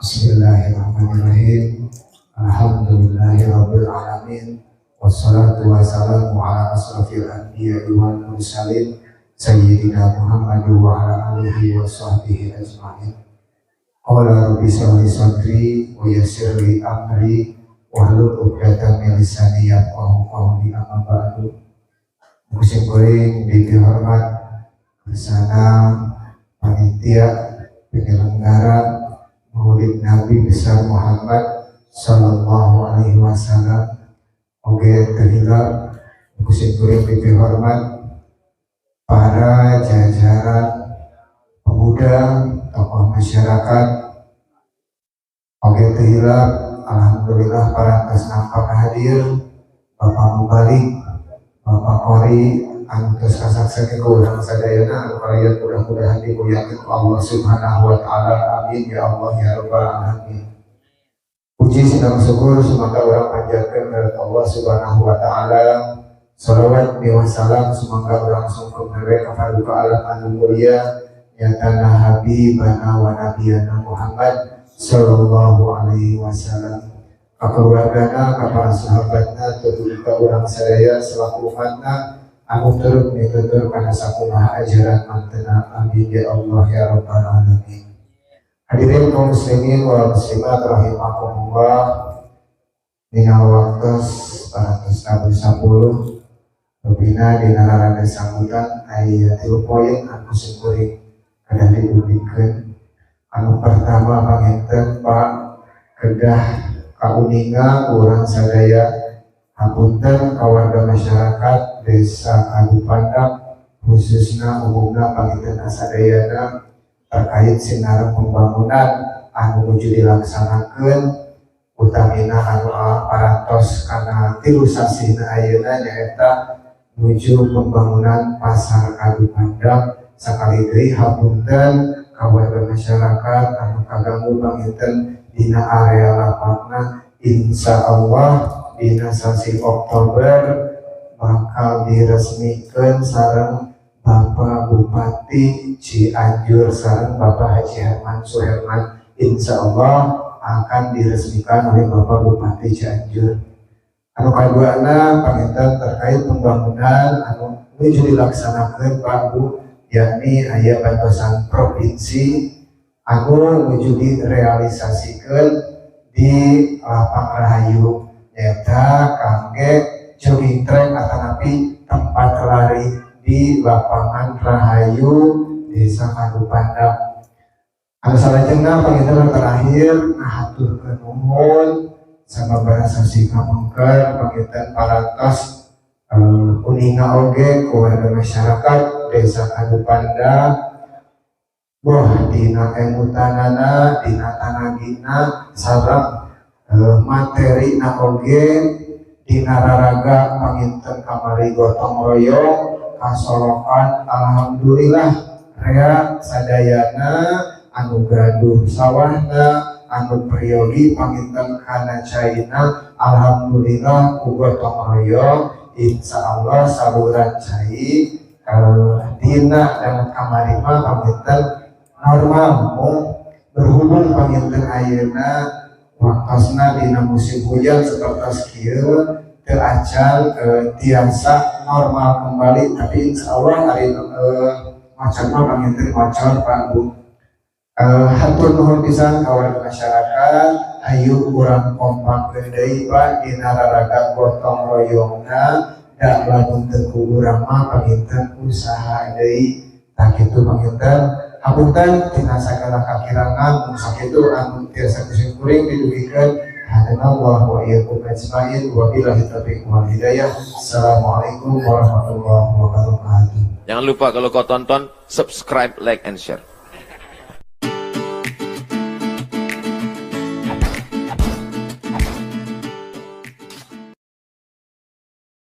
Bismillahirrahmanirrahim. Alhamdulillahirabbil alamin. Wassalatu wassalamu ala asrofil anbiya'i wal mursalin sayyidina Muhammad wa ala alihi wa sahbihi ajma'in. Qala rabbi shrah li sadri wa yassir li amri wahlul 'uqdatam min lisani yafqahu qawli. Amma ba'du. Musim goreng dihormat bersama panitia penyelenggara Maulid Nabi besar Muhammad Sallallahu Alaihi Wasallam. Oke, terhilap musim goreng dihormat para jajaran pemuda, tokoh masyarakat. Oke, terhilap alhamdulillah para nampak hadir, Bapak Mubalik, Bapak Kori, antus kasaksanya keurang sadayana anu kalian mudah-mudahan dimuliakan Allah Subhanahu wa taala. Amin ya Allah ya rabbal alamin. Puji sidang syukur semoga orang panjatkeun kepada Allah Subhanahu wa taala. Shalawat wa salam semoga orang sungkem mereka kepada alam anu mulia nyatana habibana wa nabiyana Muhammad sallallahu alaihi wasallam. Keluargana, para sahabatna, terutama orang sadaya selaku umatna anu turut mitutur kana sakumaha ajaran mantena. Amin ya Allah ya rabbal alamin. Hadirin kaum muslimin wal muslimat rahimakumullah. Minal waktos paratus tabu 10 lebihna dina rada sambutan aya 3 poin anu sekuring kedah dibukikeun. Anu pertama panginten Pak kedah kauninga urang sadaya hapunten kawarga masyarakat desa Abu Pandak khususna umumna panginten sadayana terkait sinareng pembangunan anu nuju dilaksanakeun utamina anu parantos kana 3 sasina ayeuna nyaeta nuju pembangunan pasar Abu Pandak. Sakali deui hapunten kawarga masyarakat anu kaganggu panginten dina area lapakna. Insya Allah dina sasi Oktober bakal diresmikan sareng Bapak Bupati Cianjur sareng Bapak Haji Herman Suherman. Insya Allah akan diresmikan oleh Bapak Bupati Cianjur. Anu kaduana panginten terkait pembangunan anu nuju dilaksanakeun Pak Bu, yakni aya bantosan provinsi anu nuju direalisasikeun di Lapang Rahayu nyata kangge jogging track atanapi tempat lari di Lapangan Rahayu Desa Abu Pandak. Anu salajengna panginten terakhir ngahaturkeun nuhun sama bahasa sika mengker panginten parantos uninga oge keluarga masyarakat Desa Abu Pandak. Wah, dina emutanana, dina tanagina, sareng materi na oge, dina raraga panginten kamari gotong royong, kasorokan alhamdulillah rea sadayana anu gaduh sawahna, anu priyogi panginten kana caina, alhamdulillah ku gotong royong, insya Allah saluran cai dina dan kamari mah panginten normal. Berhubung panginten ayeuna waktosna dina musim hujan seperti kieu teu acan tiasa normal kembali, tapi insya Allah hari macan mah panginten macor Pak Bu. Hatur nuhun pisan kawan masyarakat, ayo urang kompak deui Pak dina raraga gotong royongna da lamun teu ku urang mah panginten usaha deui. Tah kitu panginten hapunten tina sagala kakirangan sakitu anu tiasa kuring didugikeun hadanallahu wa iyyakum ajmain wa billahi taufiq wal hidayah. Assalamualaikum warahmatullahi wabarakatuh. Jangan lupa kalau kau tonton subscribe, like and share.